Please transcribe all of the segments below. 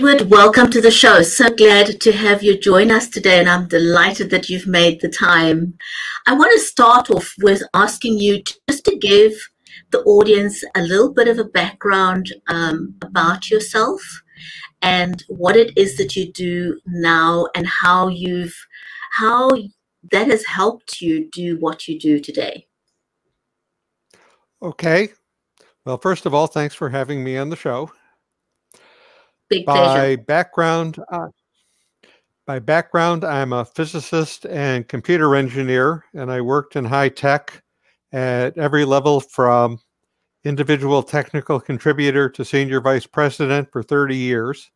Edward, welcome to the show. So glad to have you join us today, and I'm delighted that you've made the time. I want to start off with asking you just to give the audience a little bit of a background about yourself and what it is that you do now and how that has helped you do what you do today. Okay. Well, first of all, thanks for having me on the show. Big pleasure. By background, I'm a physicist and computer engineer, and I worked in high tech at every level from individual technical contributor to senior vice president for 30 years.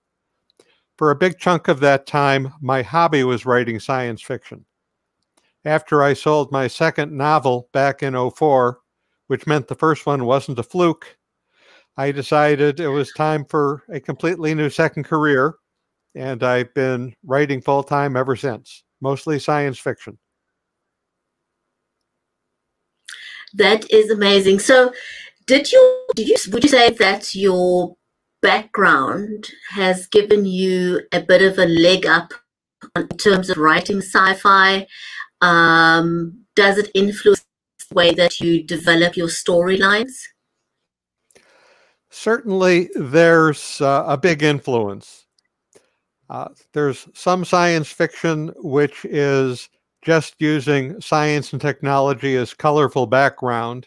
For a big chunk of that time, my hobby was writing science fiction. After I sold my second novel back in '04, which meant the first one wasn't a fluke, I decided it was time for a completely new second career, and I've been writing full-time ever since, mostly science fiction. That is amazing. So would you say that your background has given you a bit of a leg up in terms of writing sci-fi? Does it influence the way that you develop your storylines? Certainly, there's a big influence. There's some science fiction which is just using science and technology as colorful background.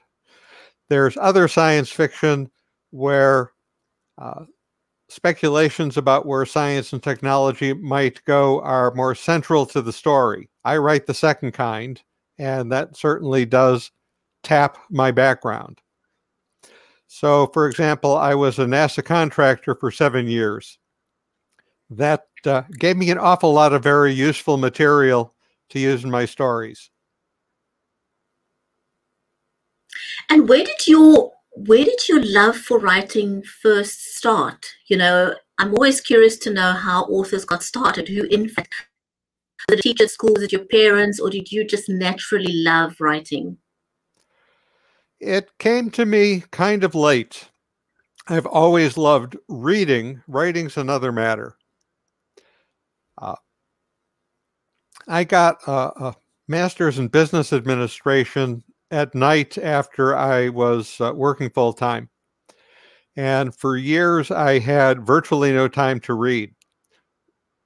There's other science fiction where speculations about where science and technology might go are more central to the story. I write the second kind, and that certainly does tap my background. So, for example, I was a NASA contractor for 7 years. That gave me an awful lot of very useful material to use in my stories. And where did your love for writing first start? You know, I'm always curious to know how authors got started. Who influenced? Did it teach at school? Was it your parents, or did you just naturally love writing? It came to me kind of late. I've always loved reading. Writing's another matter. I got a master's in business administration at night after I was working full time. And for years, I had virtually no time to read.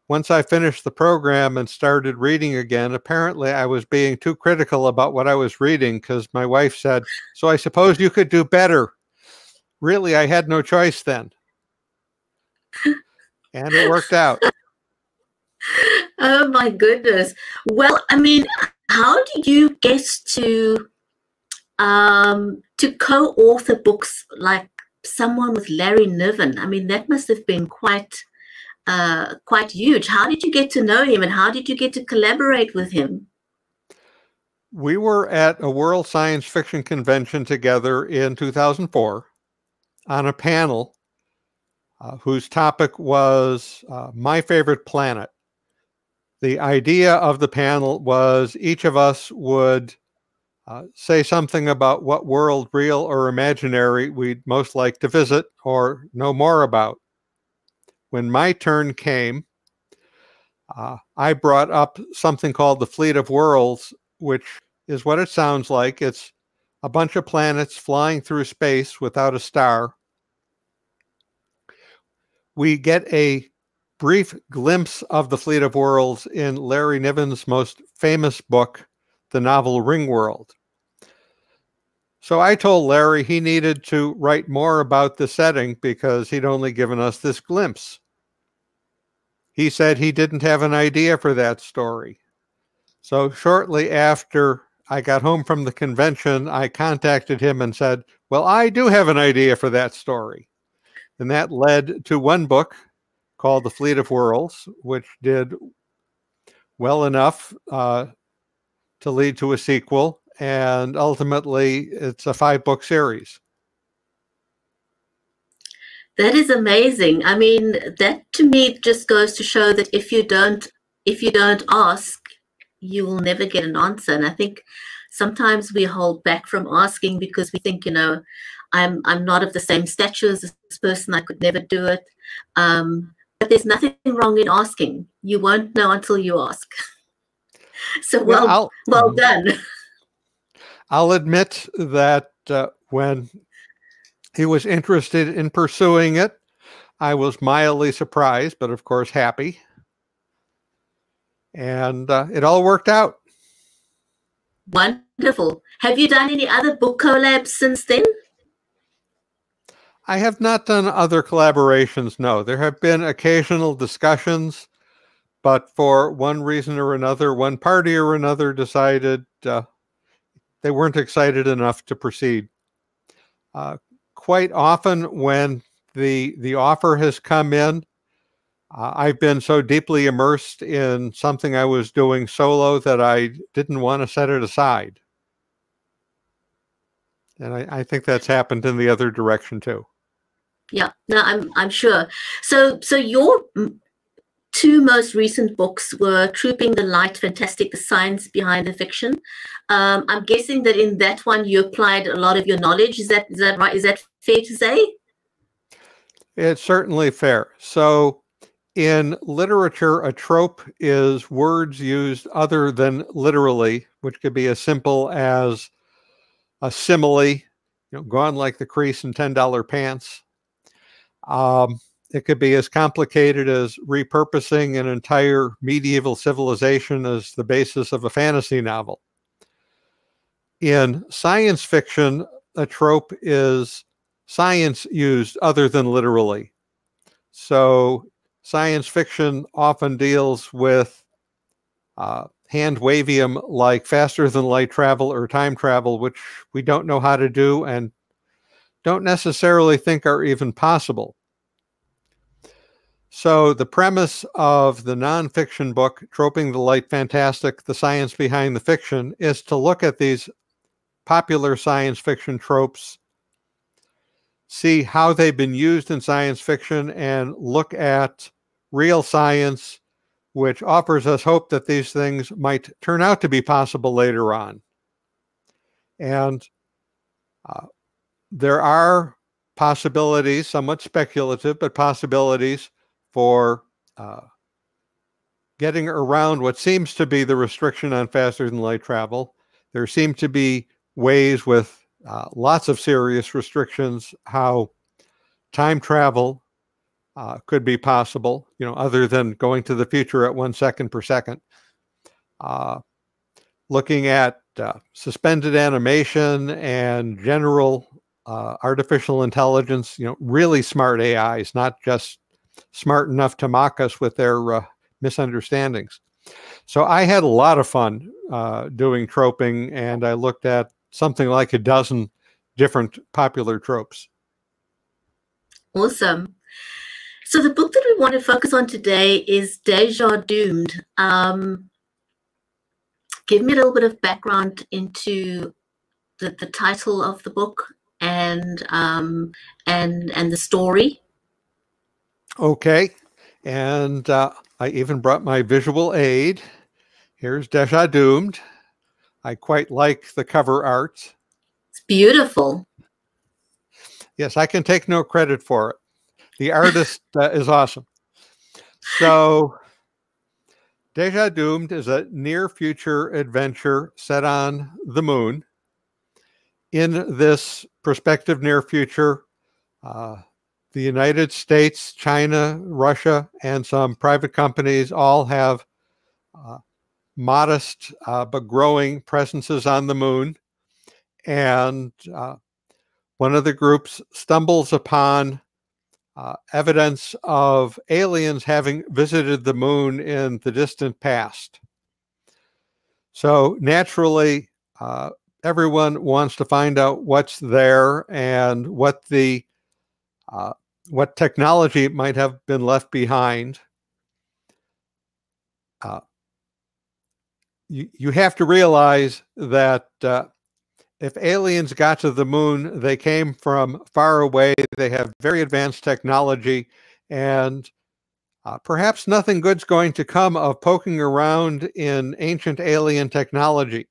Once I finished the program and started reading again, apparently I was being too critical about what I was reading because my wife said, "So I suppose you could do better." Really, I had no choice then. And it worked out. Oh my goodness. Well, I mean, how did you get to co-author books like someone with Larry Niven? I mean, that must have been quite huge. How did you get to know him, and how did you get to collaborate with him? We were at a World Science Fiction Convention together in 2004 on a panel whose topic was my favorite planet. The idea of the panel was each of us would say something about what world, real or imaginary, we'd most like to visit or know more about. When my turn came, I brought up something called the Fleet of Worlds, which is what it sounds like. It's a bunch of planets flying through space without a star. We get a brief glimpse of the Fleet of Worlds in Larry Niven's most famous book, the novel Ringworld. So I told Larry he needed to write more about the setting because he'd only given us this glimpse. He said he didn't have an idea for that story. So shortly after I got home from the convention, I contacted him and said, "Well, I do have an idea for that story." And that led to one book called The Fleet of Worlds, which did well enough to lead to a sequel. And ultimately, it's a 5-book series. That is amazing. I mean, that to me just goes to show that if you don't ask, you will never get an answer. And I think sometimes we hold back from asking because we think, you know, I'm not of the same stature as this person. I could never do it. there's nothing wrong in asking. You won't know until you ask. So well done. I'll admit that when he was interested in pursuing it, I was mildly surprised, but of course happy. And it all worked out. Wonderful. Have you done any other book collabs since then? I have not done other collaborations, no. There have been occasional discussions, but for one reason or another, one party or another decided they weren't excited enough to proceed. Quite often when the offer has come in, I've been so deeply immersed in something I was doing solo that I didn't want to set it aside. And I think that's happened in the other direction too. Yeah, no, I'm sure. So your two most recent books were Trope-ing the Light, Fantastic, the Science Behind the Fiction. I'm guessing that in that one you applied a lot of your knowledge. Is that right? Is that fair to say? It's certainly fair. So in literature, a trope is words used other than literally, which could be as simple as a simile, gone like the crease in $10 pants. It could be as complicated as repurposing an entire medieval civilization as the basis of a fantasy novel. In science fiction, a trope is science used other than literally. So science fiction often deals with hand-wavium like faster than light travel or time travel, which we don't know how to do and don't necessarily think are even possible. So the premise of the nonfiction book, Trope-ing the Light, Fantastic, the Science Behind the Fiction, is to look at these popular science fiction tropes, see how they've been used in science fiction, and look at real science, which offers us hope that these things might turn out to be possible later on. And there are possibilities, somewhat speculative, but possibilities for getting around what seems to be the restriction on faster than light travel. There seem to be ways with lots of serious restrictions how time travel could be possible, other than going to the future at 1 second per second. Looking at suspended animation and general artificial intelligence, really smart AIs, not just smart enough to mock us with their misunderstandings. So I had a lot of fun doing troping, and I looked at something like a dozen different popular tropes. Awesome. So the book that we want to focus on today is Déjà Doomed. Give me a little bit of background into the title of the book and the story. Okay, and I even brought my visual aid. Here's Déjà Doomed. I quite like the cover art. It's beautiful. Yes, I can take no credit for it. The artist is awesome. So Déjà Doomed is a near-future adventure set on the moon. In this prospective near future, the United States, China, Russia, and some private companies all have modest but growing presences on the moon. And one of the groups stumbles upon evidence of aliens having visited the moon in the distant past. So naturally, everyone wants to find out what's there and what technology might have been left behind. You have to realize that if aliens got to the moon, they came from far away. They have very advanced technology, and perhaps nothing good's going to come of poking around in ancient alien technology.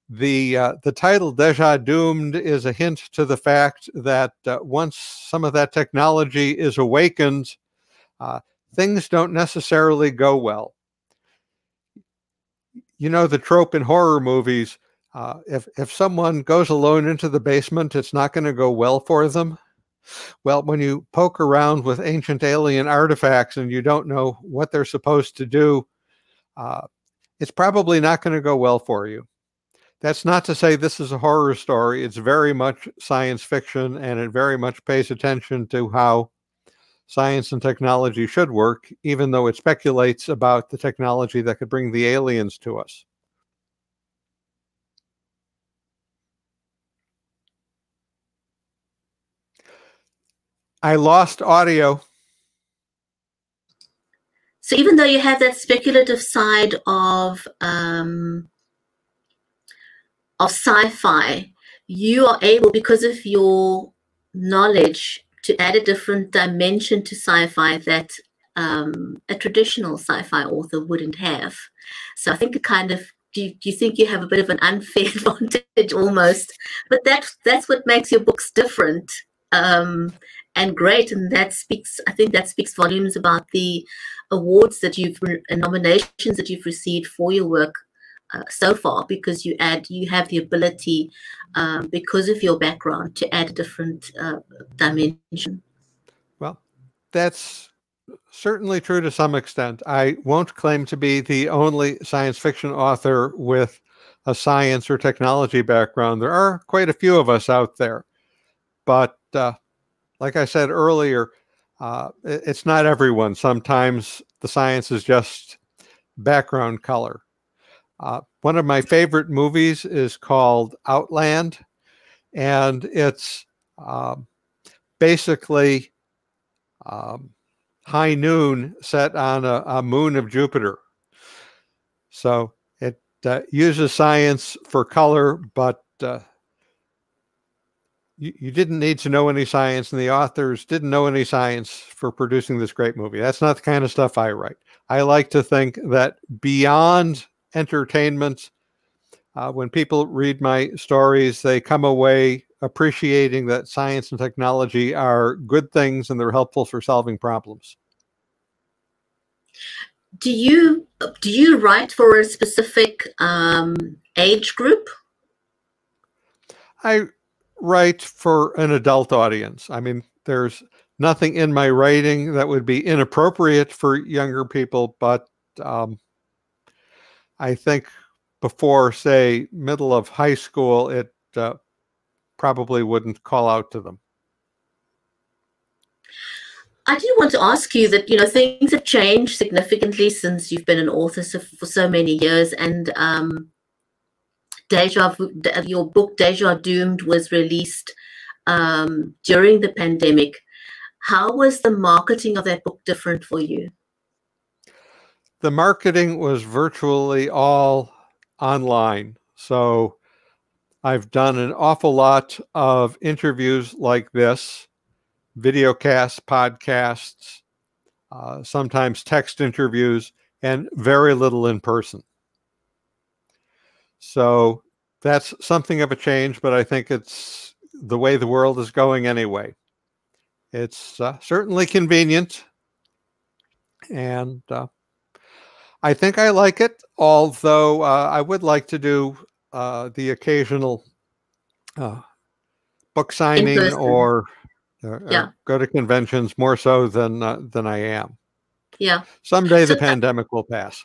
The title Déjà Doomed is a hint to the fact that once some of that technology is awakened, things don't necessarily go well. You know, the trope in horror movies, if someone goes alone into the basement, it's not going to go well for them. Well, when you poke around with ancient alien artifacts and you don't know what they're supposed to do, it's probably not going to go well for you. That's not to say this is a horror story. It's very much science fiction, and it very much pays attention to how science and technology should work, even though it speculates about the technology that could bring the aliens to us. I lost audio. So even though you have that speculative side of sci-fi, you are able, because of your knowledge, to add a different dimension to sci-fi that a traditional sci-fi author wouldn't have. So I think it kind of, do you think you have a bit of an unfair advantage almost? But that's what makes your books different and great, and that speaks, I think that speaks volumes about the awards that and nominations that you've received for your work so far, because you have the ability, because of your background, to add a different dimension. Well, that's certainly true to some extent. I won't claim to be the only science fiction author with a science or technology background. There are quite a few of us out there. But like I said earlier, it's not everyone. Sometimes the science is just background color. One of my favorite movies is called Outland, and it's basically high noon set on a moon of Jupiter. So it uses science for color, but you didn't need to know any science, and the authors didn't know any science for producing this great movie. That's not the kind of stuff I write. I like to think that beyond entertainment, when people read my stories, they come away appreciating that science and technology are good things and they're helpful for solving problems. Do you write for a specific age group? I write for an adult audience. I mean, there's nothing in my writing that would be inappropriate for younger people, but I think before, say, middle of high school, it probably wouldn't call out to them. I do want to ask you that, you know, things have changed significantly since you've been an author for so many years, and your book Déjà Doomed was released during the pandemic. How was the marketing of that book different for you? The marketing was virtually all online. So I've done an awful lot of interviews like this, videocasts, podcasts, sometimes text interviews, and very little in person. So that's something of a change, but I think it's the way the world is going anyway. It's certainly convenient, and I think I like it, although I would like to do the occasional book signing or go to conventions more so than I am. Yeah. Someday the pandemic will pass.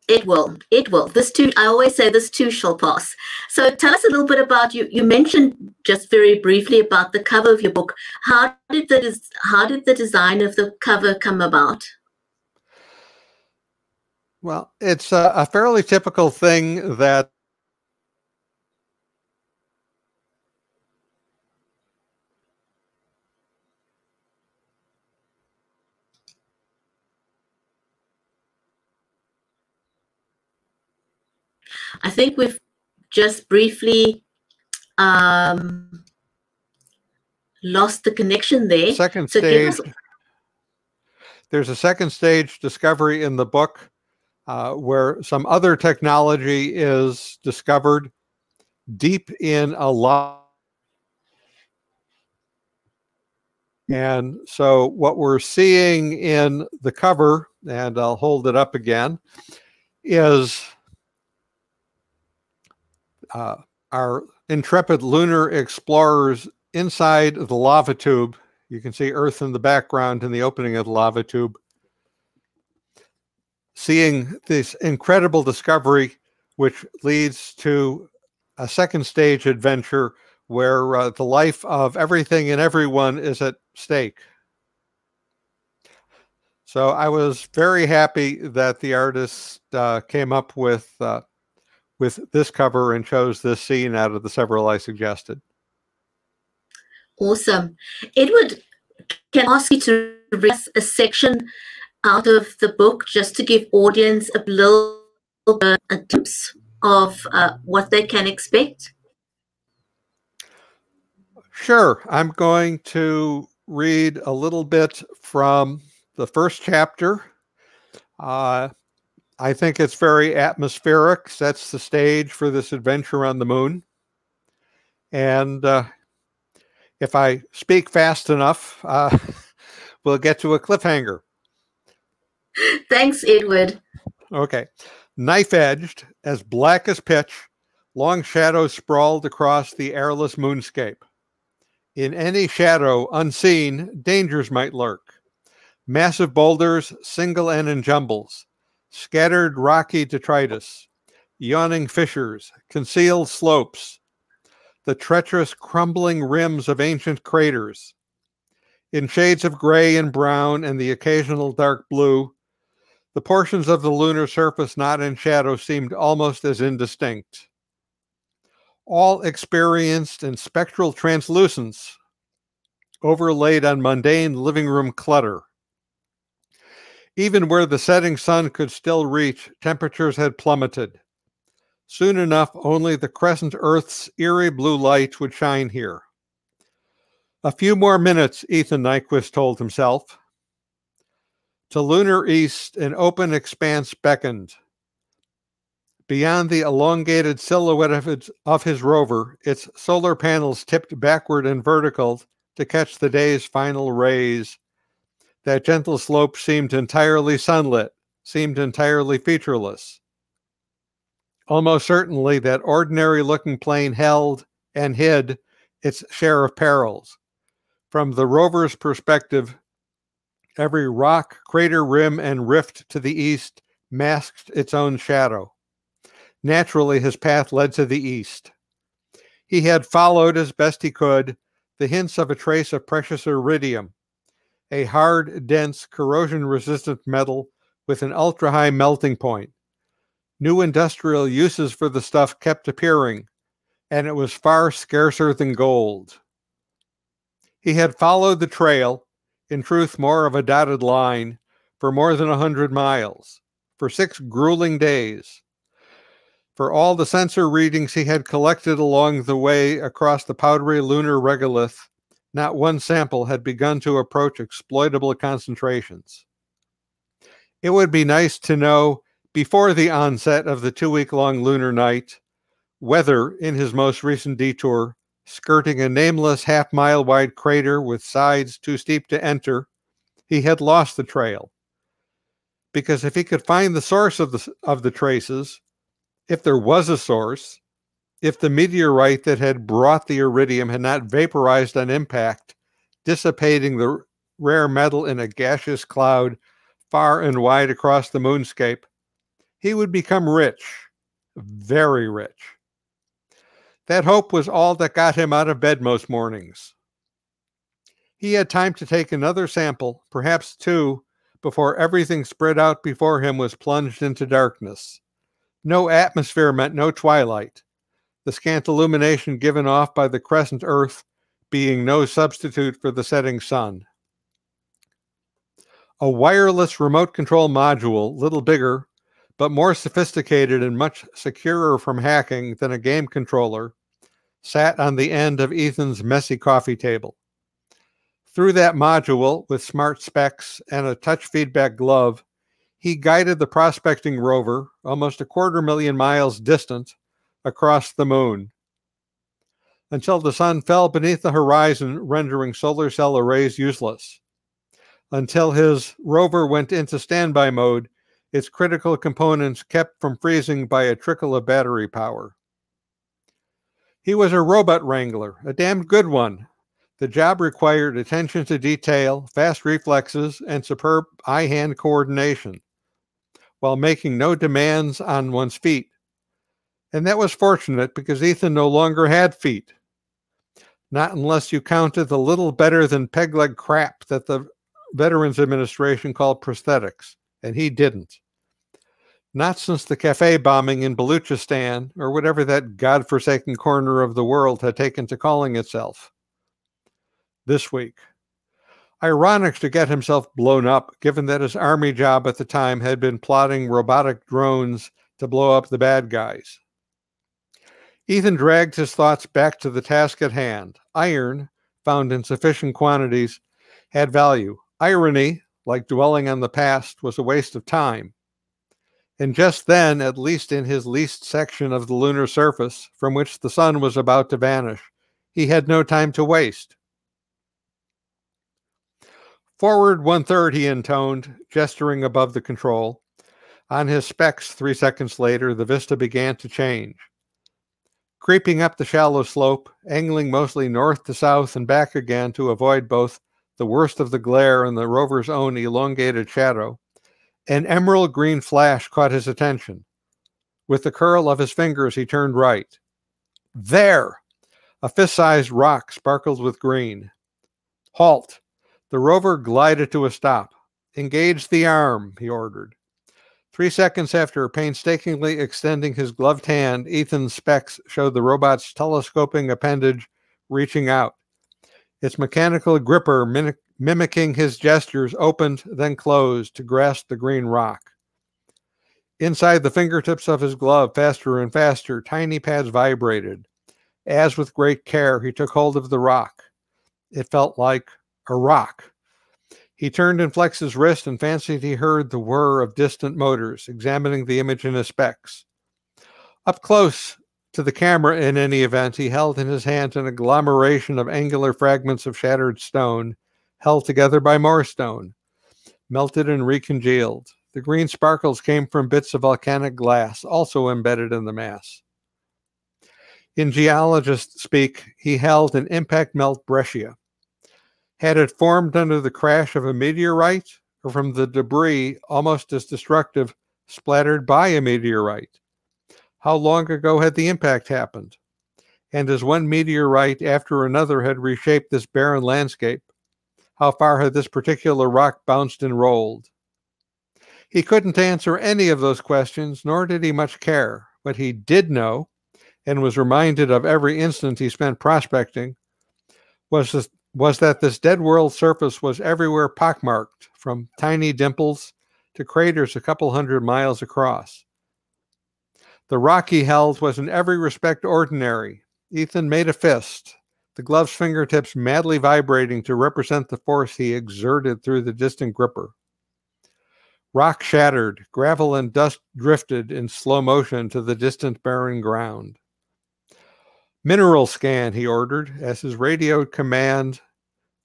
It will. It will. This too, I always say this too shall pass. So tell us a little bit about you. You mentioned just very briefly about the cover of your book. How did the design of the cover come about? Well, it's a fairly typical thing that I think we've just briefly lost the connection there. Second stage. There's a second stage discovery in the book where some other technology is discovered deep in a lot. And so what we're seeing in the cover, and I'll hold it up again, is our intrepid lunar explorers inside the lava tube. You can see Earth in the background in the opening of the lava tube, seeing this incredible discovery, which leads to a second stage adventure where the life of everything and everyone is at stake. So I was very happy that the artist came up with this cover and chose this scene out of the several I suggested. Awesome. Edward, can I ask you to read us a section out of the book just to give audience a little a glimpse of what they can expect? Sure. I'm going to read a little bit from the first chapter. I think it's very atmospheric, sets the stage for this adventure on the moon. And if I speak fast enough, we'll get to a cliffhanger. Thanks, Edward. Okay. Knife-edged, as black as pitch, long shadows sprawled across the airless moonscape. In any shadow, unseen, dangers might lurk. Massive boulders, single and in jumbles, scattered rocky detritus, yawning fissures, concealed slopes, the treacherous crumbling rims of ancient craters. In shades of gray and brown and the occasional dark blue, the portions of the lunar surface not in shadow seemed almost as indistinct. All experienced in spectral translucence, overlaid on mundane living room clutter. Even where the setting sun could still reach, temperatures had plummeted. Soon enough, only the crescent Earth's eerie blue light would shine here. A few more minutes, Ethan Nyquist told himself. To lunar east, an open expanse beckoned. Beyond the elongated silhouette of his rover, its solar panels tipped backward and vertical to catch the day's final rays. That gentle slope seemed entirely sunlit, seemed entirely featureless. Almost certainly that ordinary-looking plane held and hid its share of perils. From the rover's perspective, every rock, crater rim, and rift to the east masked its own shadow. Naturally, his path led to the east. He had followed, as best he could, the hints of a trace of precious iridium, a hard, dense, corrosion-resistant metal with an ultra-high melting point. New industrial uses for the stuff kept appearing, and it was far scarcer than gold. He had followed the trail, in truth more of a dotted line, for more than 100 miles, for 6 grueling days. For all the sensor readings he had collected along the way across the powdery lunar regolith, not one sample had begun to approach exploitable concentrations. It would be nice to know, before the onset of the 2-week-long lunar night, whether, in his most recent detour, skirting a nameless half-mile-wide crater with sides too steep to enter, he had lost the trail. Because if he could find the source of the traces, if there was a source, if the meteorite that had brought the iridium had not vaporized on impact, dissipating the rare metal in a gaseous cloud far and wide across the moonscape, he would become rich, very rich. That hope was all that got him out of bed most mornings. He had time to take another sample, perhaps 2, before everything spread out before him was plunged into darkness. No atmosphere meant no twilight, the scant illumination given off by the crescent Earth being no substitute for the setting sun. A wireless remote control module, little bigger, but more sophisticated and much securer from hacking than a game controller, sat on the end of Ethan's messy coffee table. Through that module, with smart specs and a touch feedback glove, he guided the prospecting rover, almost 250,000 miles distant, across the moon. until the sun fell beneath the horizon, rendering solar cell arrays useless. Until his rover went into standby mode, its critical components kept from freezing by a trickle of battery power. He was a robot wrangler, a damned good one. The job required attention to detail, fast reflexes, and superb eye-hand coordination, while making no demands on one's feet. And that was fortunate because Ethan no longer had feet. Not unless you counted the little better than peg-leg crap that the Veterans Administration called prosthetics, and he didn't. Not since the cafe bombing in Baluchistan, or whatever that godforsaken corner of the world had taken to calling itself. This week. Ironic to get himself blown up, given that his army job at the time had been plotting robotic drones to blow up the bad guys. Ethan dragged his thoughts back to the task at hand. Iron, found in sufficient quantities, had value. Irony, like dwelling on the past, was a waste of time. And just then, at least in his least section of the lunar surface, from which the sun was about to vanish, he had no time to waste. Forward 1/3, he intoned, gesturing above the control. On his specs 3 seconds later, the vista began to change. Creeping up the shallow slope, angling mostly north to south and back again to avoid both the worst of the glare and the rover's own elongated shadow, an emerald green flash caught his attention. With the curl of his fingers, he turned right. There! A fist-sized rock sparkled with green. Halt! The rover glided to a stop. Engage the arm, he ordered. 3 seconds after painstakingly extending his gloved hand, Ethan's specs showed the robot's telescoping appendage reaching out. Its mechanical gripper, mimicking his gestures, opened, then closed to grasp the green rock. Inside the fingertips of his glove, faster and faster, tiny pads vibrated. As with great care, he took hold of the rock. It felt like a rock. He turned and flexed his wrist and fancied he heard the whir of distant motors, examining the image in his specs. Up close to the camera, in any event, he held in his hand an agglomeration of angular fragments of shattered stone, held together by more stone, melted and recongealed. The green sparkles came from bits of volcanic glass, also embedded in the mass. In geologist speak, he held an impact melt breccia. Had it formed under the crash of a meteorite, or from the debris, almost as destructive, splattered by a meteorite? How long ago had the impact happened? And as one meteorite after another had reshaped this barren landscape, how far had this particular rock bounced and rolled? He couldn't answer any of those questions, nor did he much care. What he did know, and was reminded of every instant he spent prospecting, was that this dead world surface was everywhere pockmarked, from tiny dimples to craters a couple 100 miles across. The rock he held was in every respect ordinary. Ethan made a fist, the glove's fingertips madly vibrating to represent the force he exerted through the distant gripper. Rock shattered, gravel and dust drifted in slow motion to the distant barren ground. Mineral scan, he ordered. At his radioed command,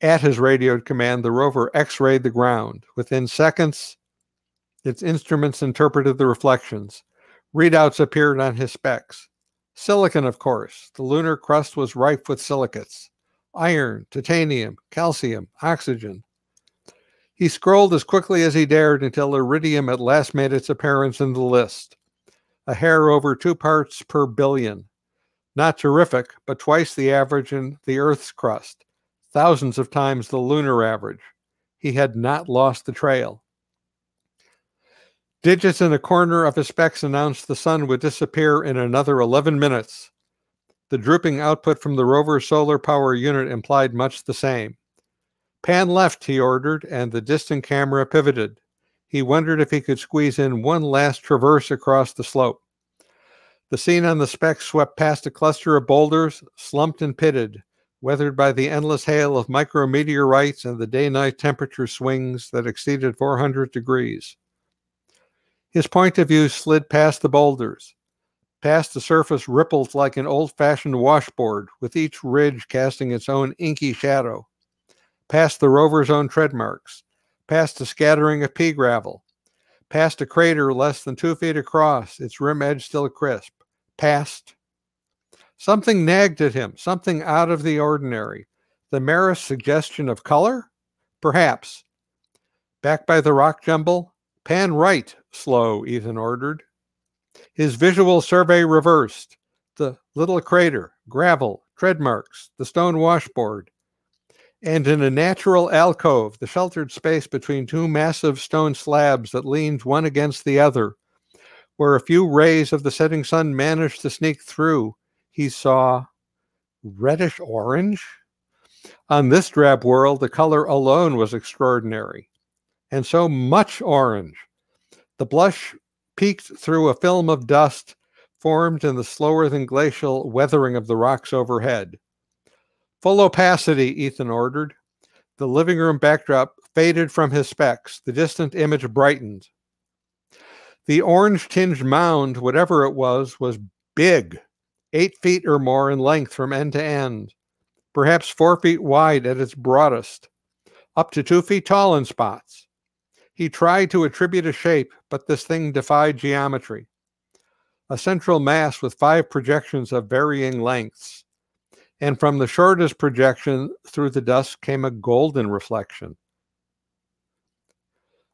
the rover X-rayed the ground. Within seconds, its instruments interpreted the reflections. Readouts appeared on his specs. Silicon, of course. The lunar crust was rife with silicates. Iron, titanium, calcium, oxygen. He scrolled as quickly as he dared until iridium at last made its appearance in the list. A hair over 2 parts per billion. Not terrific, but twice the average in the Earth's crust. Thousands of times the lunar average. He had not lost the trail. Digits in a corner of his specs announced the sun would disappear in another 11 minutes. The drooping output from the rover's solar power unit implied much the same. Pan left, he ordered, and the distant camera pivoted. He wondered if he could squeeze in one last traverse across the slope. The scene on the specs swept past a cluster of boulders, slumped and pitted, weathered by the endless hail of micrometeorites and the day-night temperature swings that exceeded 400 degrees. His point of view slid past the boulders. Past the surface rippled like an old-fashioned washboard, with each ridge casting its own inky shadow. Past the rover's own tread marks. Past a scattering of pea gravel. Past a crater less than 2 feet across, its rim edge still crisp. Past. Something nagged at him, something out of the ordinary. The merest suggestion of color? Perhaps. Back by the rock jumble? Pan right, slow, Ethan ordered. His visual survey reversed. The little crater, gravel, tread marks, the stone washboard. And in a natural alcove, the sheltered space between two massive stone slabs that leaned one against the other, where a few rays of the setting sun managed to sneak through, he saw reddish orange. On this drab world, the color alone was extraordinary, and so much orange. The blush peeked through a film of dust formed in the slower than glacial weathering of the rocks overhead. Full opacity, Ethan ordered. The living room backdrop faded from his specs. The distant image brightened. The orange-tinged mound, whatever it was big, 8 feet or more in length from end to end, perhaps 4 feet wide at its broadest, up to 2 feet tall in spots. He tried to attribute a shape, but this thing defied geometry. A central mass with 5 projections of varying lengths. And from the shortest projection through the dusk came a golden reflection.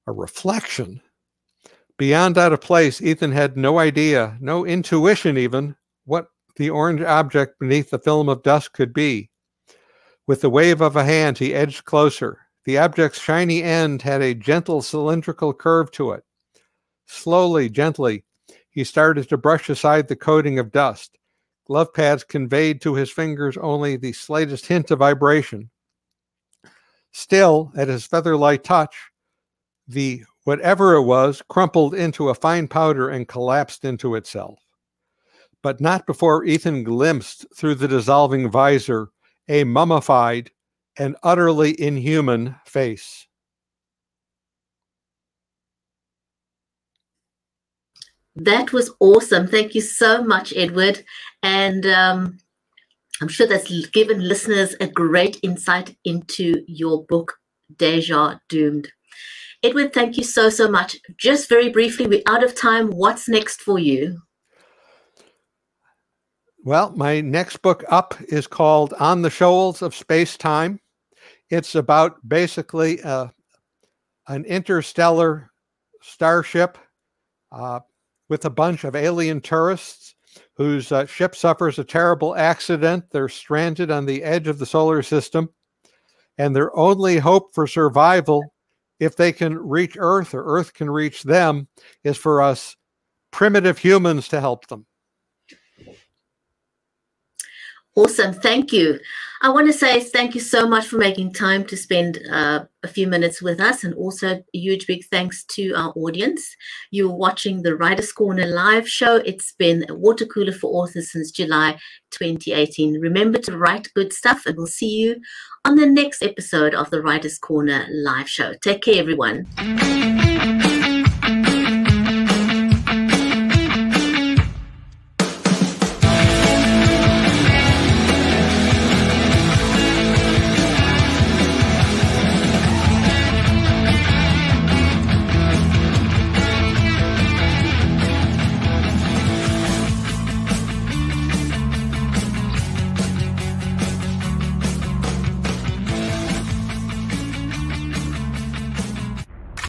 A reflection? Beyond out of place, Ethan had no idea, no intuition even, what the orange object beneath the film of dust could be. With the wave of a hand, he edged closer. The object's shiny end had a gentle cylindrical curve to it. Slowly, gently, he started to brush aside the coating of dust. Glove pads conveyed to his fingers only the slightest hint of vibration. Still, at his feather-light touch, the whatever it was crumpled into a fine powder and collapsed into itself. But not before Ethan glimpsed through the dissolving visor a mummified and utterly inhuman face. That was awesome. Thank you so much, Edward. And I'm sure that's given listeners a great insight into your book, Déjà Doomed. Edward, thank you so, so much. Just very briefly, we're out of time. What's next for you? Well, my next book up is called On the Shoals of Space-Time. It's about basically an interstellar starship with a bunch of alien tourists whose ship suffers a terrible accident. They're stranded on the edge of the solar system, and their only hope for survival, if they can reach Earth or Earth can reach them, is for us primitive humans to help them. Awesome. Thank you. I want to say thank you so much for making time to spend a few minutes with us, and also a huge big thanks to our audience. You're watching the Writers' Corner live show. It's been a water cooler for authors since July 2018. Remember to write good stuff, and we'll see you on the next episode of the Writers' Corner live show. Take care, everyone.